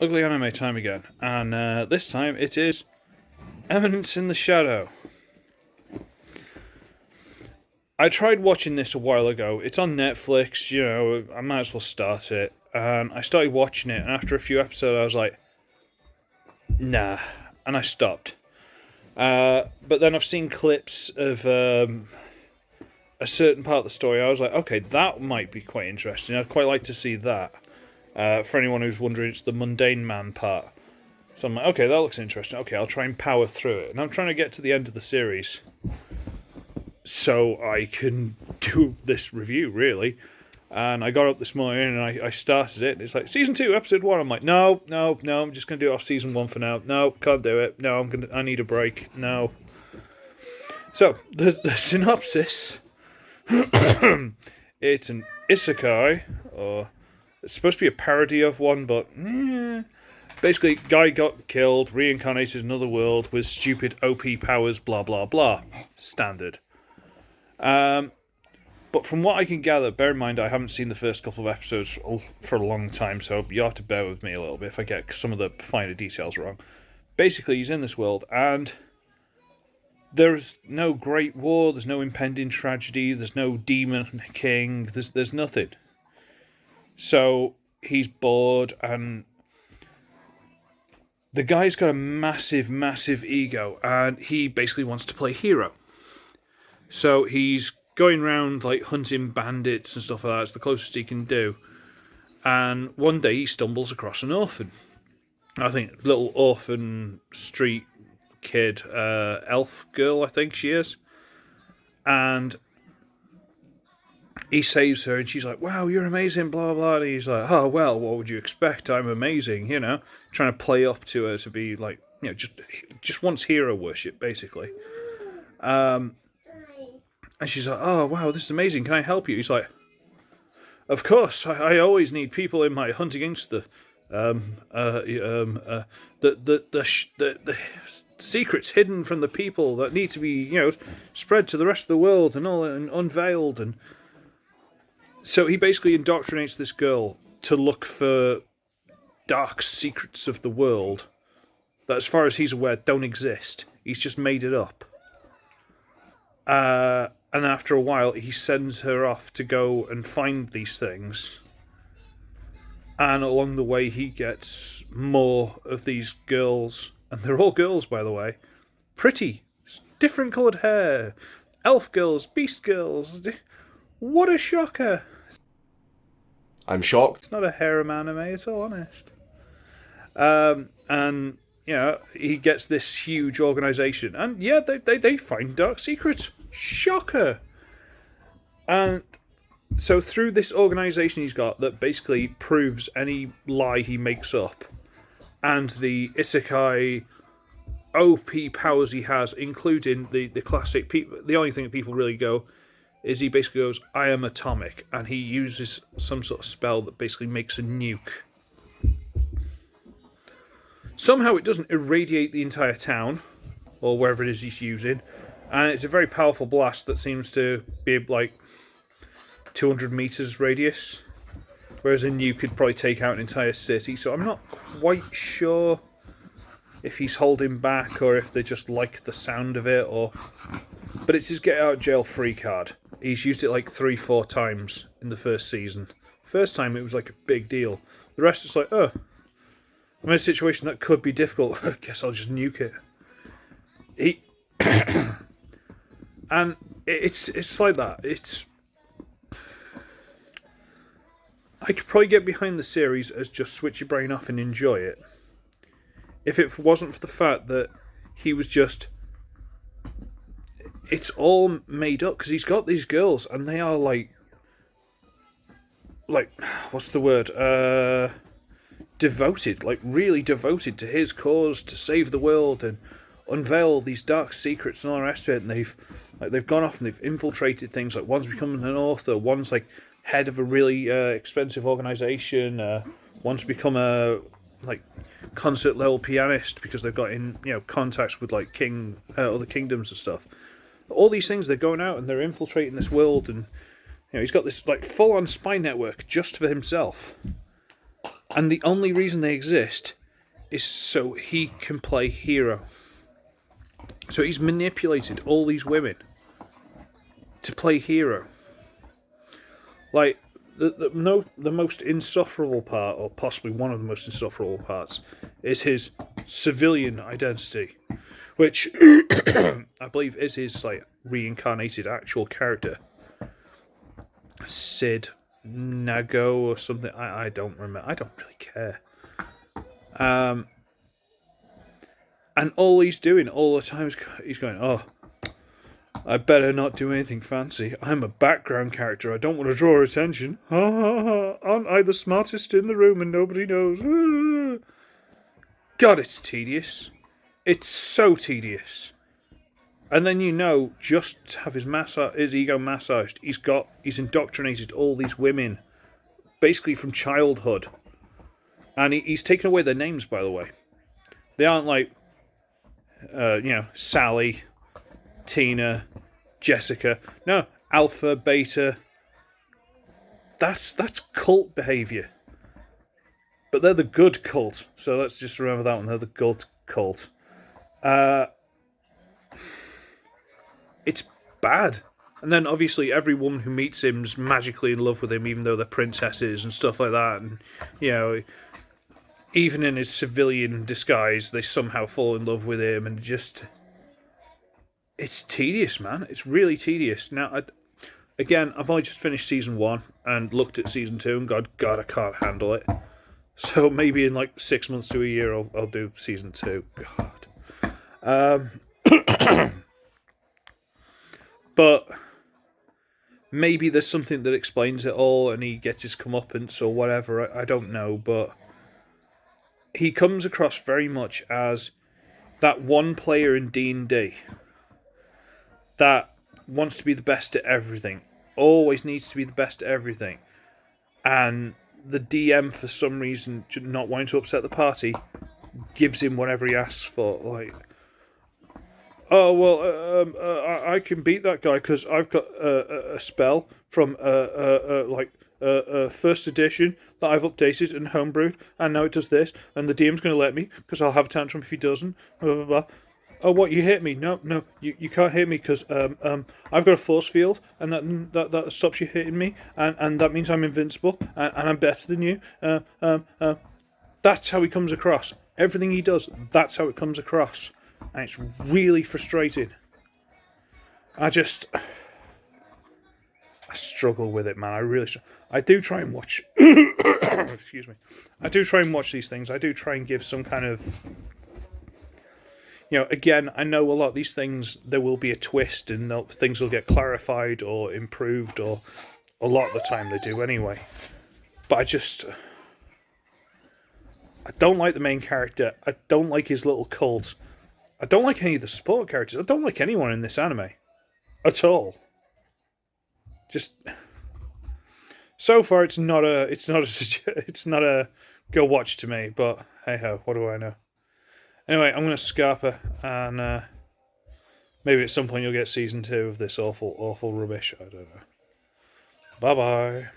Ugly Anime time again, and this time it is Eminence in the Shadow. I tried watching this a while ago. It's on Netflix, I might as well start it. And I started watching it, and after a few episodes I was like, nah, and I stopped. But then I've seen clips of a certain part of the story. I was like, okay, that might be quite interesting. I'd quite like to see that. For anyone who's wondering, it's the mundane man part. So I'm like, okay, that looks interesting. Okay, I'll try and power through it. And I'm trying to get to the end of the series so I can do this review, really. And I got up this morning and I started it. And it's like, Season 2, Episode 1. I'm like, no, I'm just going to do it off Season 1 for now. No, can't do it. No, I need a break. No. So, the synopsis. It's an isekai, or it's supposed to be a parody of one, but basically, guy got killed, reincarnated in another world with stupid OP powers, blah blah blah. Standard. But from what I can gather, bear in mind I haven't seen the first couple of episodes for a long time, so you have to bear with me a little bit if I get some of the finer details wrong. Basically, he's in this world, and there's no great war, there's no impending tragedy, there's no demon king, there's nothing. So he's bored, and the guy's got a massive, massive ego, and he basically wants to play hero. So he's going around like hunting bandits and stuff like that. It's the closest he can do. And one day he stumbles across an orphan. I think little orphan street kid, elf girl, I think she is. And he saves her, and she's like, wow, you're amazing, blah, blah, blah. And he's like, oh, well, what would you expect? I'm amazing, trying to play up to her to be like, just wants hero worship, basically. And she's like, oh, wow, this is amazing. Can I help you? He's like, of course, I always need people in my hunt against the secrets hidden from the people that need to be, spread to the rest of the world and all and unveiled. And so he basically indoctrinates this girl to look for dark secrets of the world that, as far as he's aware, don't exist. He's just made it up. And after a while, he sends her off to go and find these things. And along the way, he gets more of these girls. And they're all girls, by the way. Pretty. Different coloured hair. Elf girls. Beast girls. What a shocker. I'm shocked. It's not a harem anime, it's all honest. And, he gets this huge organisation. And, yeah, they find dark secrets. Shocker. And so through this organisation he's got that basically proves any lie he makes up, and the isekai OP powers he has, including the classic people, the only thing that people really go is he basically goes, I am atomic, and he uses some sort of spell that basically makes a nuke. Somehow it doesn't irradiate the entire town, or wherever it is he's using, and it's a very powerful blast that seems to be like 200 meters radius, whereas a nuke could probably take out an entire city. So I'm not quite sure if he's holding back or if they just like the sound of it, but it's his get out jail free card. He's used it like 3-4 times in the first season. First time it was like a big deal. The rest is like, I'm in a situation that could be difficult. I guess I'll just nuke it. And it's like that. I could probably get behind the series as just switch your brain off and enjoy it, if it wasn't for the fact that he was just... It's all made up, because he's got these girls, and they are like, what's the word? Devoted, like really devoted to his cause, to save the world and unveil these dark secrets and all the rest of it. And they've gone off and they've infiltrated things. Like one's become an author, one's like head of a really expensive organisation, one's become a concert level pianist because they've got in contacts with like other kingdoms and stuff. All these things, they're going out and they're infiltrating this world, and he's got this like full on spy network just for himself. And the only reason they exist is so he can play hero. So he's manipulated all these women to play hero. Like, the most insufferable part, or possibly one of the most insufferable parts, is his civilian identity, which I believe is his like reincarnated actual character, Sid Nago or something. I don't remember. I don't really care. And all he's doing all the time is he's going, oh, I better not do anything fancy. I'm a background character. I don't want to draw attention. Ha ha ha. Aren't I the smartest in the room and nobody knows? God, it's tedious. It's so tedious. And then just to have his ego massaged, he's indoctrinated all these women, basically from childhood. And he's taken away their names, by the way. They aren't like, Sally, Tina, Jessica. No, Alpha, Beta. That's cult behaviour. But they're the good cult, so let's just remember that one. They're the good cult. It's bad. And then obviously every woman who meets him's magically in love with him, even though they're princesses and stuff like that. And, even in his civilian disguise, they somehow fall in love with him, and just... It's tedious, man. It's really tedious. Now, I've only just finished Season 1 and looked at Season 2 and God, I can't handle it. So maybe in like 6 months to a year, I'll do Season 2. God. But maybe there's something that explains it all and he gets his comeuppance or whatever. I don't know, but he comes across very much as that one player in D&D that wants to be the best at everything, always needs to be the best at everything, and the DM, for some reason, not wanting to upset the party, gives him whatever he asks for. Like, oh well, I can beat that guy because I've got a spell from first edition that I've updated and homebrewed, and now it does this, and the DM's going to let me because I'll have a tantrum if he doesn't. Blah blah blah. Oh, what, you hit me? No, you can't hit me because I've got a force field, and that stops you hitting me, and that means I'm invincible, and I'm better than you. That's how he comes across. Everything he does, that's how it comes across. And it's really frustrating. I struggle with it, man. I do try and watch... Excuse me. I do try and watch these things. I do try and give some kind of... again, I know a lot of these things, there will be a twist and things will get clarified or improved, or a lot of the time they do anyway. But I don't like the main character. I don't like his little cult. I don't like any of the support characters. I don't like anyone in this anime. At all. Just... So far, it's not a go watch to me, but hey ho, what do I know? Anyway, I'm going to scarper, and maybe at some point you'll get Season 2 of this awful rubbish. I don't know. Bye-bye.